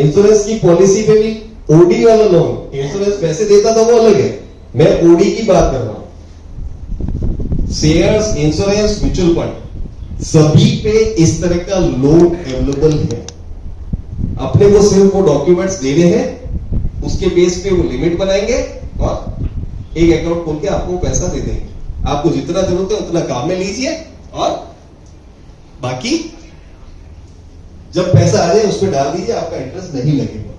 Insurance की policy पे भी ओडी वाला लोन, इंश्योरेंस पैसे देता था वो अलग है, मैं ओडी की बात कर रहा हूं। शेयर्स, इंश्योरेंस, म्यूचुअल फंड सभी पे इस तरह का लोन अवेलेबल है। अपने को सिर्फ वो डॉक्यूमेंट्स देने हैं, उसके बेस पे वो लिमिट बनाएंगे और एक अकाउंट खोल के आपको पैसा दे देंगे। आपको जितना जरूरत है उतना काम में लीजिए और बाकी जब पैसा आ जाए उसमें डाल दीजिए, आपका इंटरेस्ट नहीं लगेगा।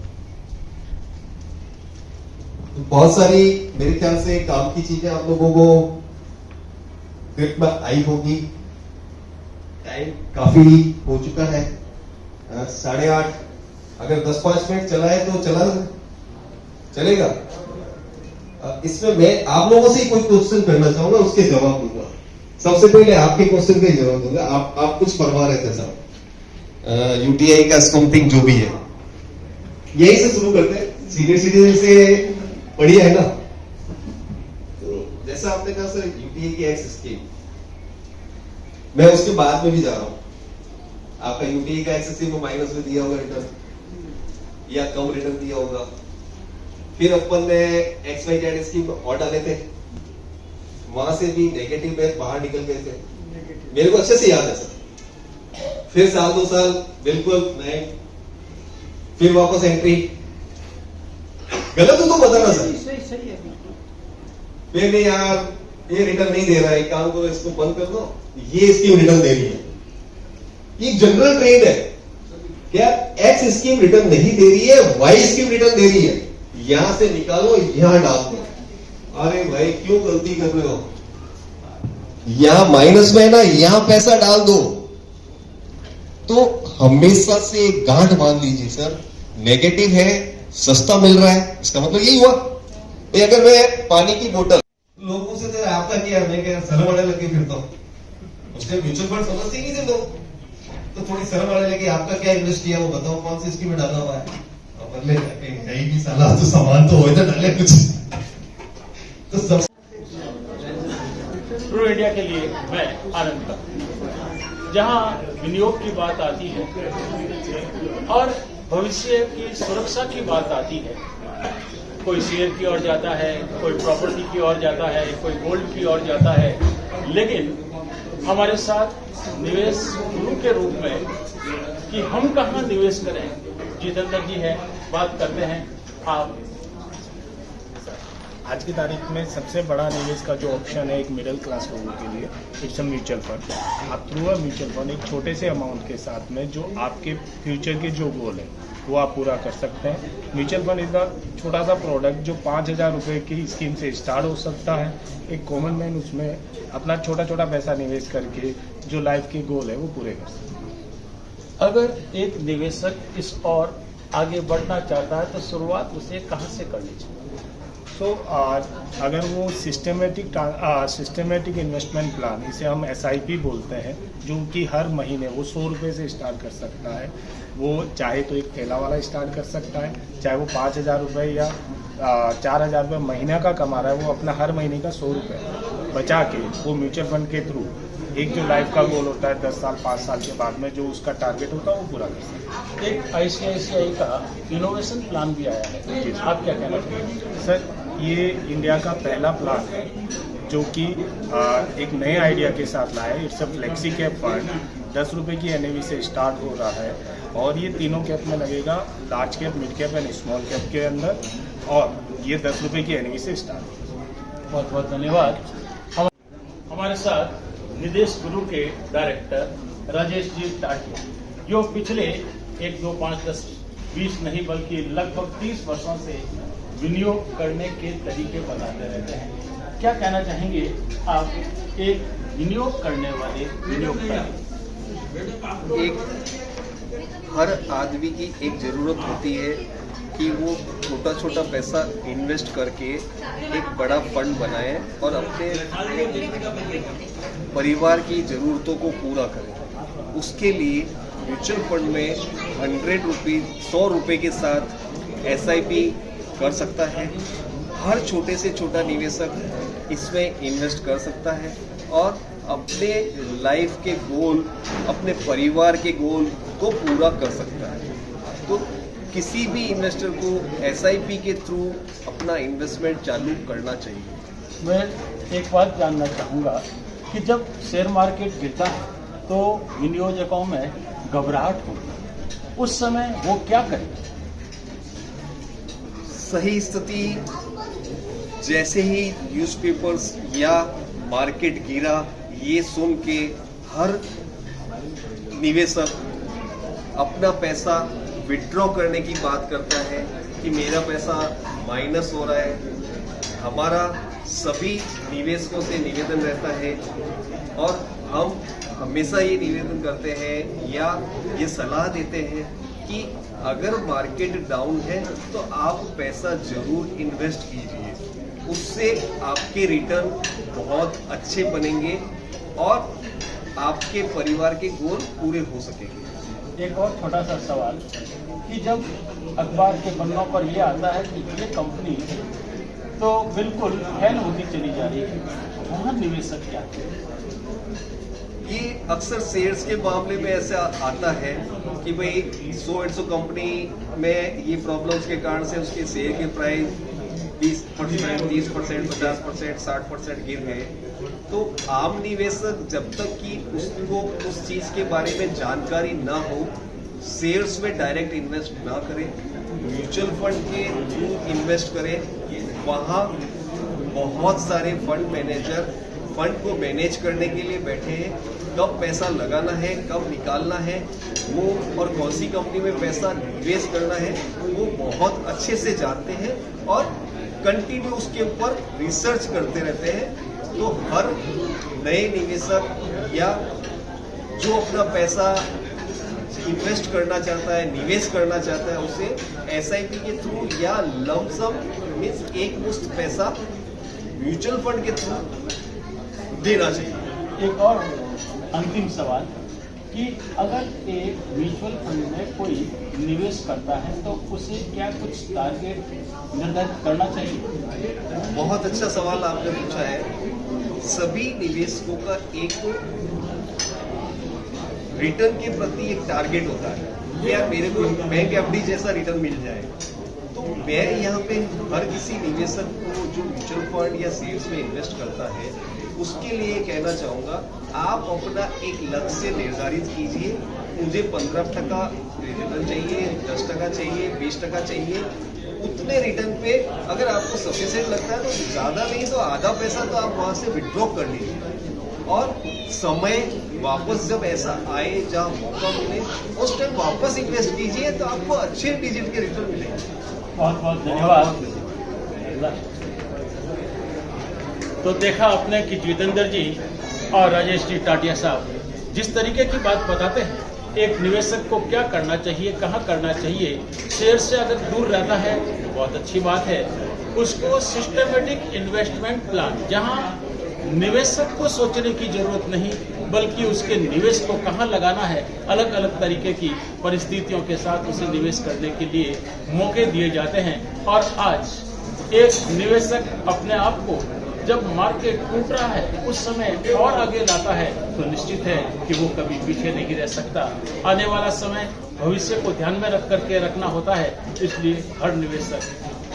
तो बहुत सारी मेरे ख्याल से काम की चीजें आप लोगों को ग्रिप में आई होगी। टाइम काफी हो चुका है, 8:30। अगर 10-5 मिनट चला है तो चलेगा। इसमें मैं आप लोगों से ही कोई क्वेश्चन करना चाहूंगा, उसके जवाब दूंगा। सबसे पहले आपके क्वेश्चन का जवाब दूंगा। आप कुछ फरमा रहे थे साहब, यूटीआई का समथिंग जो भी है, यही से शुरू करते हैं। सीनियर सिटीजन से बढ़िया है ना। तो जैसा आपने कहा सर, यूटीआई की एक्स स्कीम, मैं उसके बाद में भी जा रहा हूं। आपका यूटीआई का एक्स स्कीम माइनस में दिया होगा रिटर्न या कम रिटर्न दिया होगा। फिर अपन ने XYZ स्कीम और डाले थे, वहां से भी नेगेटिव में बाहर निकल गए थे। मेरे को अच्छे से याद है सर। फिर 1-2 साल बिल्कुल नहीं, फिर वापस एंट्री। गलत हो तो बताना सर। सही है। फिर नहीं यार, ये रिटर्न नहीं दे रहा है, एक काम करो इसको बंद कर दो, ये स्कीम रिटर्न दे रही है। ये जनरल ट्रेंड है। क्या एक्स स्कीम रिटर्न नहीं दे रही है, वाई स्कीम रिटर्न दे रही है, यहां से निकालो, यहां डाल दो। अरे भाई क्यों गलती कर रहे हो, यहां माइनस में है ना, यहां पैसा डाल दो। तो हमेशा से गांठ बांध लीजिए सर, नेगेटिव है, सस्ता मिल रहा है, इसका मतलब यही हुआ। तो अगर मैं पानी की बोतल लोगों से तो आपका क्या, मैं क्या शर्म आने लगे फिरता हूं, उसने म्यूचुअल फंड समझते ही नहीं थे लोग, तो थोड़ी शर्म आने लगी। आपका क्या इन्वेस्ट किया वो बताओ, कौन सी स्कीम में डाला हुआ है। कहीं भी साला तो सामान तो हो डाले कुछ। तो सब ट्रू इंडिया के लिए मैं आनंद का, जहां विनियोग की बात आती है और भविष्य की सुरक्षा की बात आती है, कोई शेयर की ओर जाता है, कोई प्रॉपर्टी की ओर जाता है, कोई गोल्ड की ओर जाता है, लेकिन हमारे साथ निवेश गुरु के रूप में कि हम कहां निवेश करें, जितेंद्र जी है, बात करते हैं। आप आज की तारीख में सबसे बड़ा निवेश का जो ऑप्शन है एक मिडिल क्लास लोगों के लिए, इट्स अ म्यूचुअल फंड। आप थ्रू अ म्यूचुअल फंड एक छोटे से अमाउंट के साथ में जो आपके फ्यूचर के जो गोल है वो आप पूरा कर सकते हैं। म्यूचुअल फंड इज द छोटा सा प्रोडक्ट जो 5,000 रुपये की स्कीम से स्टार्ट हो सकता है। एक कॉमन मैन उसमें अपना छोटा छोटा पैसा निवेश करके जो लाइफ के गोल है वो पूरे कर सकते हैं। अगर एक निवेशक इस ओर आगे बढ़ना चाहता है तो शुरुआत उसे कहां से करनी चाहिए? तो अगर वो सिस्टमेटिक इन्वेस्टमेंट प्लान, इसे हम SIP बोलते हैं, जो कि हर महीने वो 100 रुपये से स्टार्ट कर सकता है। वो चाहे तो एक थैला वाला स्टार्ट कर सकता है, चाहे वो 5,000 रुपये या 4,000 रुपये महीना का कमा रहा है, वो अपना हर महीने का 100 रुपये बचा के वो म्यूचुअल फंड के थ्रू एक जो लाइफ का गोल होता है 10 साल 5 साल के बाद में जो उसका टारगेट होता है वो पूरा कर सकता है। एक ICICI का इनोवेशन प्लान भी आया है, आप क्या कहना चाहेंगे? सर, ये इंडिया का पहला प्लान है जो कि एक नए आइडिया के साथ लाया है। It's a flexi cap fund, 10 रुपये की NAV से स्टार्ट हो रहा है और ये तीनों कैप में लगेगा, large cap, mid cap and small cap के अंदर, और ये 10 रुपये की NAV से स्टार्ट होगा। बहुत बहुत धन्यवाद। हमारे साथ निदेश गुरु के डायरेक्टर राजेश जी टाटिया, जो पिछले 1, 2, 5, 10, 20 नहीं बल्कि लगभग 30 वर्षों से विनियोग करने के तरीके बताते रहते हैं। क्या कहना चाहेंगे आप एक विनियोग करने वाले विनियोगता? हर आदमी की एक ज़रूरत होती है कि वो छोटा छोटा पैसा इन्वेस्ट करके एक बड़ा फंड बनाए और अपने परिवार की ज़रूरतों को पूरा करें। उसके लिए म्यूचुअल फंड में 100 रुपये के साथ SIP कर सकता है। हर छोटे से छोटा निवेशक इसमें इन्वेस्ट कर सकता है और अपने लाइफ के गोल, अपने परिवार के गोल को पूरा कर सकता है। तो किसी भी इन्वेस्टर को एसआईपी के थ्रू अपना इन्वेस्टमेंट चालू करना चाहिए। मैं एक बात जानना चाहूँगा कि जब शेयर मार्केट गिरता है तो विनियोजकों में घबराहट होती है, उस समय वो क्या करें? सही स्थिति जैसे ही न्यूज़पेपर्स या मार्केट गिरा ये सुन के हर निवेशक अपना पैसा विड्रॉ करने की बात करता है कि मेरा पैसा माइनस हो रहा है। हमारा सभी निवेशकों से निवेदन रहता है और हम हमेशा ये निवेदन करते हैं या ये सलाह देते हैं कि अगर मार्केट डाउन है तो आप पैसा जरूर इन्वेस्ट कीजिए, उससे आपके रिटर्न बहुत अच्छे बनेंगे और आपके परिवार के गोल पूरे हो सकेंगे। एक और छोटा सा सवाल कि जब अखबार के पन्नों पर यह आता है कि ये कंपनी तो बिल्कुल फेल होती चली जा रही है, वहाँ निवेशक क्या करें? ये अक्सर शेयर्स के मामले में ऐसा आता है कि भाई 100 कंपनी में ये प्रॉब्लम्स के कारण से उसके शेयर के प्राइस 20%, 30%, 50%, 60% गिर गए। तो आम निवेशक जब तक कि उसको उस चीज के बारे में जानकारी ना हो शेयर्स में डायरेक्ट इन्वेस्ट ना करें, म्यूचुअल फंड के थ्रू इन्वेस्ट करें। वहाँ बहुत सारे फंड मैनेजर फंड को मैनेज करने के लिए बैठे हैं, कब पैसा लगाना है कब निकालना है वो और कौन सी कंपनी में पैसा निवेश करना है वो बहुत अच्छे से जानते हैं और कंटिन्यू उसके ऊपर रिसर्च करते रहते हैं। तो हर नए निवेशक या जो अपना पैसा इन्वेस्ट करना चाहता है, निवेश करना चाहता है, उसे एसआईपी के थ्रू या लमसम मीन्स एक मुश्त पैसा म्यूचुअल फंड के थ्रू देना चाहिए। एक और अंतिम सवाल कि अगर एक म्यूचुअल फंड में कोई निवेश करता है तो उसे क्या कुछ टारगेट निर्धारित करना चाहिए? बहुत अच्छा सवाल आपने पूछा है। सभी निवेशकों का एक रिटर्न के प्रति एक टारगेट होता है कि यार मेरे को बैंक एफडी जैसा रिटर्न मिल जाए। तो मैं यहाँ पे हर किसी निवेशक को जो म्यूचुअल फंड या शेयर्स में इन्वेस्ट करता है उसके लिए कहना चाहूँगा आप अपना एक लक्ष्य निर्धारित कीजिए। मुझे 15% रिटर्न चाहिए, 10% चाहिए, 20% चाहिए। उतने रिटर्न पे अगर आपको सफिशिएंट लगता है तो ज़्यादा नहीं तो आधा पैसा तो आप वहाँ से विड्रॉ कर लीजिए और समय वापस जब ऐसा आए जहाँ मौका मिले उस टाइम वापस इन्वेस्ट कीजिए तो आपको अच्छे डिजिट के रिटर्न मिलेंगे। बहुत बहुत धन्यवाद। तो देखा आपने कि जितेंद्र जी और राजेश जी टाटिया साहब जिस तरीके की बात बताते हैं, एक निवेशक को क्या करना चाहिए, कहाँ करना चाहिए। शेयर से अगर दूर रहता है तो बहुत अच्छी बात है, उसको सिस्टमेटिक इन्वेस्टमेंट प्लान जहाँ निवेशक को सोचने की जरूरत नहीं बल्कि उसके निवेश को कहाँ लगाना है, अलग अलग तरीके की परिस्थितियों के साथ उसे निवेश करने के लिए मौके दिए जाते हैं। और आज एक निवेशक अपने आप को जब मार्केट टूट रहा है उस समय और आगे लाता है तो निश्चित है कि वो कभी पीछे नहीं रह सकता। आने वाला समय भविष्य को ध्यान में रख करके रखना होता है, इसलिए हर निवेशक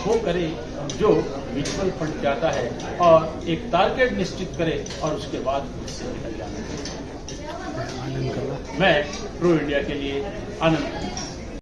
वो करे जो म्यूचुअल फंड जाता है और एक टारगेट निश्चित करे और उसके बाद उससे निकल जाना। मैं प्रो इंडिया के लिए आनंद।